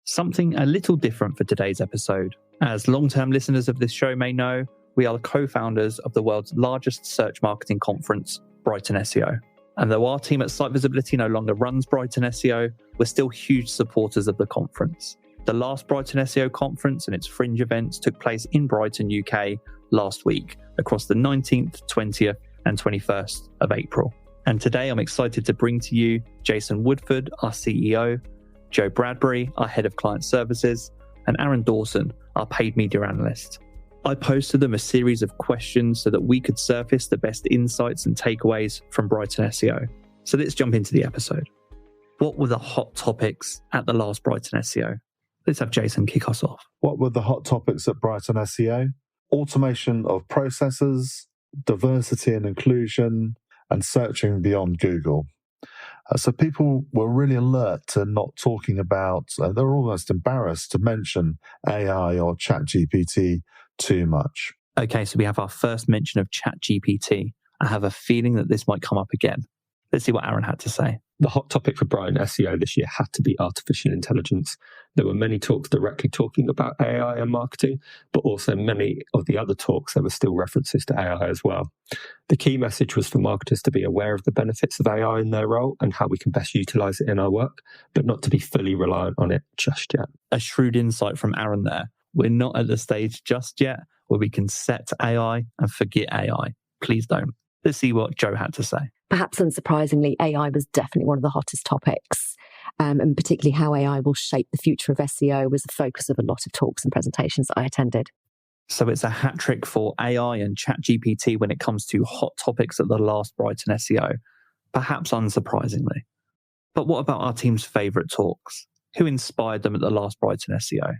Something a little different for today's episode. As long-term listeners of this show may know, we are the co-founders of the world's largest search marketing conference, Brighton SEO. And though our team at SiteVisibility no longer runs Brighton SEO, we're still huge supporters of the conference. The last Brighton SEO conference and its fringe events took place in Brighton, UK last week across the 19th, 20th and 21st of April. And today I'm excited to bring to you Jason Woodford, our CEO, Joe Bradbury, our Head of Client Services, and Aaron Dawson, our Paid Media Analyst. I posted them a series of questions so that we could surface the best insights and takeaways from Brighton SEO. So let's jump into the episode. What were the hot topics at the last Brighton SEO? Let's have Jason kick us off. What were the hot topics at Brighton SEO? Automation of processes, diversity and inclusion, and searching beyond Google. So people were really alert to not talking about, they were almost embarrassed to mention AI or ChatGPT too much. Okay, so we have our first mention of ChatGPT. I have a feeling that this might come up again. Let's see what Aaron had to say. The hot topic for Brighton SEO this year had to be artificial intelligence. There were many talks directly talking about AI and marketing, but also many of the other talks, there were still references to AI as well. The key message was for marketers to be aware of the benefits of AI in their role and how we can best utilize it in our work, but not to be fully reliant on it just yet. A shrewd insight from Aaron there. We're not at the stage just yet where we can set AI and forget AI. Please don't. Let's see what Joe had to say. Perhaps unsurprisingly, AI was definitely one of the hottest topics, and particularly how AI will shape the future of SEO was the focus of a lot of talks and presentations that I attended. So it's a hat trick for AI and ChatGPT when it comes to hot topics at the last Brighton SEO, perhaps unsurprisingly. But what about our team's favourite talks? Who inspired them at the last Brighton SEO?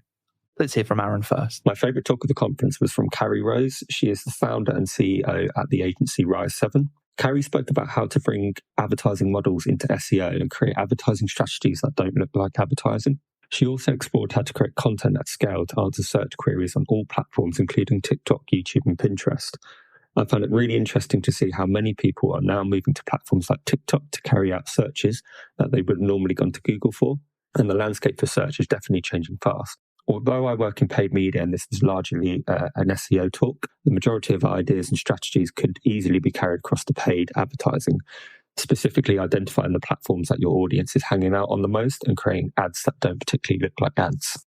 Let's hear from Aaron first. My favourite talk of the conference was from Carrie Rose. She is the founder and CEO at the agency Rise 7. Carrie spoke about how to bring advertising models into SEO and create advertising strategies that don't look like advertising. She also explored how to create content at scale to answer search queries on all platforms, including TikTok, YouTube, and Pinterest. I found it really interesting to see how many people are now moving to platforms like TikTok to carry out searches that they would have normally gone to Google for. And the landscape for search is definitely changing fast. Although I work in paid media and this is largely an SEO talk, the majority of ideas and strategies could easily be carried across to paid advertising, specifically identifying the platforms that your audience is hanging out on the most and creating ads that don't particularly look like ads.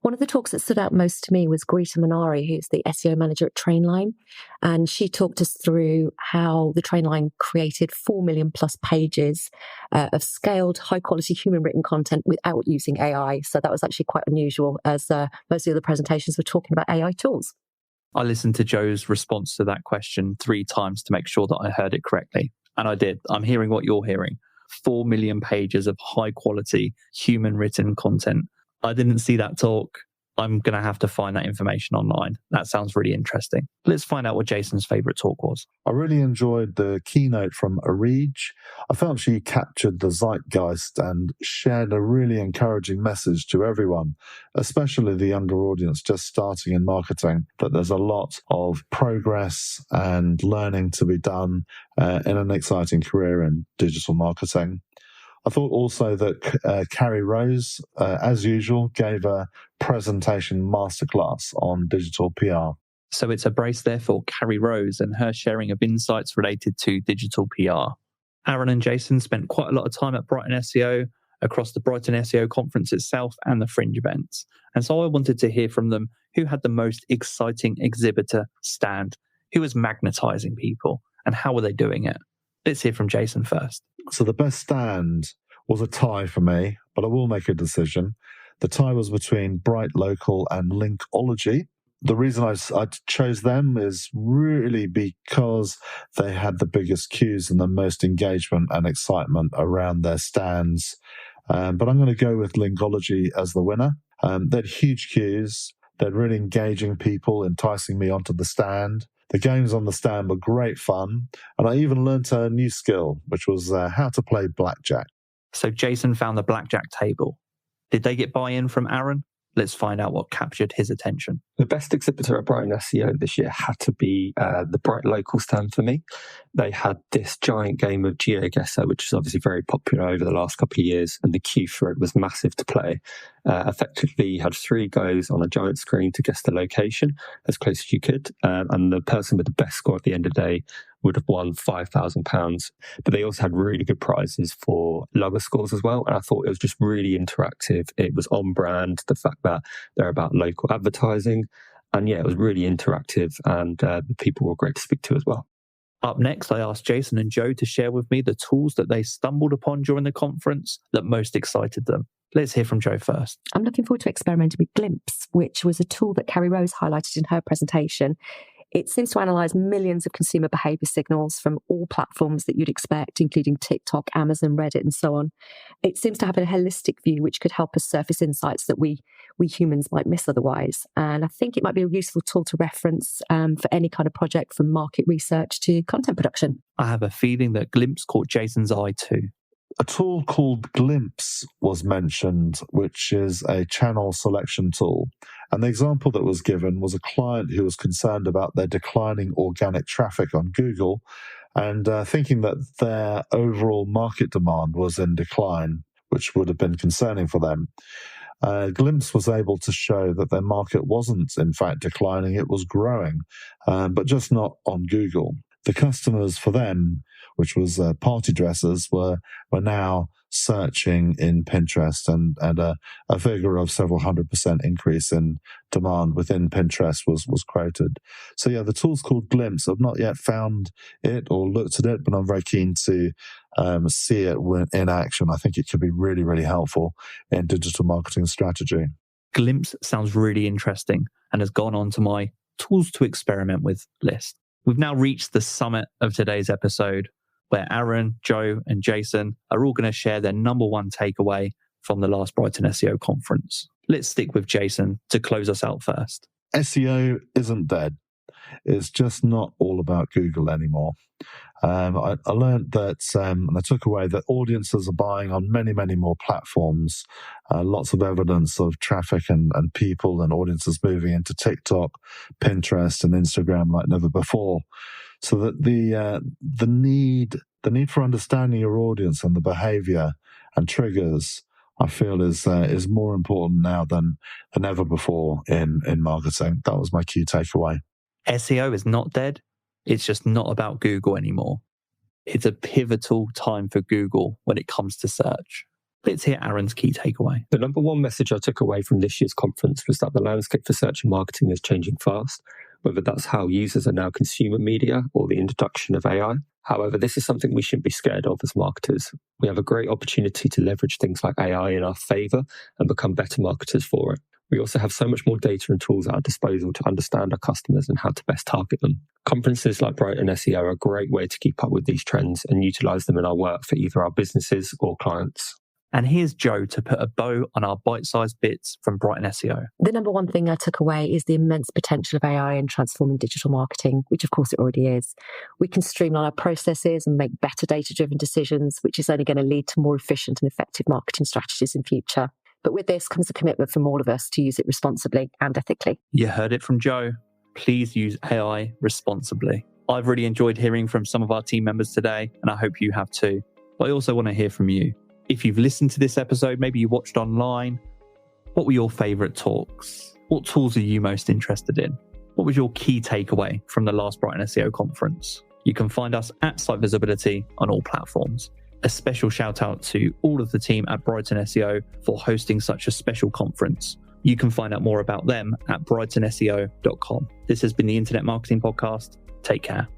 One of the talks that stood out most to me was Greta Minari, who's the SEO manager at Trainline. And she talked us through how the Trainline created 4 million plus pages of scaled, high quality human written content without using AI. So that was actually quite unusual, as most of the presentations were talking about AI tools. I listened to Joe's response to that question 3 times to make sure that I heard it correctly. And I did. I'm hearing what you're hearing. 4 million pages of high quality human written content. I didn't see that talk. I'm going to have to find that information online. That sounds really interesting. Let's find out what Jason's favourite talk was. I really enjoyed the keynote from Arij. I felt she captured the zeitgeist and shared a really encouraging message to everyone, especially the younger audience just starting in marketing, that there's a lot of progress and learning to be done in an exciting career in digital marketing. I thought also that Carrie Rose, as usual, gave a presentation masterclass on digital PR. So it's a brace there for Carrie Rose and her sharing of insights related to digital PR. Aaron and Jason spent quite a lot of time at Brighton SEO, across the Brighton SEO conference itself and the fringe events. And so I wanted to hear from them who had the most exciting exhibitor stand, who was magnetizing people, and how were they doing it? Let's hear from Jason first. So the best stand was a tie for me, but I will make a decision. The tie was between Bright Local and Linkology. The reason I chose them is really because they had the biggest queues and the most engagement and excitement around their stands. But I'm going to go with Linkology as the winner. They had huge queues. They had really engaging people, enticing me onto the stand. The games on the stand were great fun, and I even learnt a new skill, which was how to play blackjack. So Jason found the blackjack table. Did they get buy-in from Aaron? Let's find out what captured his attention. The best exhibitor at Brighton SEO this year had to be the Bright Local stand for me. They had this giant game of GeoGuessr, which is obviously very popular over the last couple of years, and the queue for it was massive to play. Effectively, you had 3 goes on a giant screen to guess the location as close as you could, and the person with the best score at the end of the day would have won £5,000. But they also had really good prizes for lower scores as well. And I thought it was just really interactive. It was on brand, the fact that they're about local advertising. And yeah, it was really interactive, and the people were great to speak to as well. Up next, I asked Jason and Joe to share with me the tools that they stumbled upon during the conference that most excited them. Let's hear from Joe first. I'm looking forward to experimenting with Glimpse, which was a tool that Carrie Rose highlighted in her presentation. It seems to analyse millions of consumer behaviour signals from all platforms that you'd expect, including TikTok, Amazon, Reddit, and so on. It seems to have a holistic view which could help us surface insights that we humans might miss otherwise. And I think it might be a useful tool to reference for any kind of project, from market research to content production. I have a feeling that Glimpse caught Jason's eye too. A tool called Glimpse was mentioned, which is a channel selection tool. And the example that was given was a client who was concerned about their declining organic traffic on Google and thinking that their overall market demand was in decline, which would have been concerning for them. Glimpse was able to show that their market wasn't, in fact, declining, it was growing, but just not on Google. The customers for them, which was party dressers, were now searching in Pinterest, and a figure of several 100% increase in demand within Pinterest was quoted. So yeah, the tool's called Glimpse. I've not yet found it or looked at it, but I'm very keen to see it in action. I think it could be really, really helpful in digital marketing strategy. Glimpse sounds really interesting and has gone on to my tools to experiment with list. We've now reached the summit of today's episode, where Aaron, Joe, and Jason are all going to share their number one takeaway from the last Brighton SEO conference. Let's stick with Jason to close us out first. SEO isn't dead. It's just not all about Google anymore. I learned that, and I took away that audiences are buying on many, many more platforms. Lots of evidence of traffic and people and audiences moving into TikTok, Pinterest, and Instagram like never before. So that the need for understanding your audience and the behavior and triggers, I feel, is more important now than ever before in marketing. That was my key takeaway. SEO is not dead. It's just not about Google anymore. It's a pivotal time for Google when it comes to search. Let's hear Aaron's key takeaway. The number one message I took away from this year's conference was that the landscape for search and marketing is changing fast, whether that's how users are now consuming media or the introduction of AI. However, this is something we shouldn't be scared of as marketers. We have a great opportunity to leverage things like AI in our favour and become better marketers for it. We also have so much more data and tools at our disposal to understand our customers and how to best target them. Conferences like Brighton SEO are a great way to keep up with these trends and utilise them in our work for either our businesses or clients. And here's Joe to put a bow on our Bitesize Bits from Brighton SEO. The number one thing I took away is the immense potential of AI in transforming digital marketing, which of course it already is. We can streamline our processes and make better data-driven decisions, which is only going to lead to more efficient and effective marketing strategies in future. But with this comes a commitment from all of us to use it responsibly and ethically. You heard it from Joe. Please use AI responsibly. I've really enjoyed hearing from some of our team members today, and I hope you have too. But I also want to hear from you. If you've listened to this episode, maybe you watched online, what were your favourite talks? What tools are you most interested in? What was your key takeaway from the last Brighton SEO conference? You can find us at SiteVisibility on all platforms. A special shout out to all of the team at Brighton SEO for hosting such a special conference. You can find out more about them at brightonseo.com. This has been the Internet Marketing Podcast. Take care.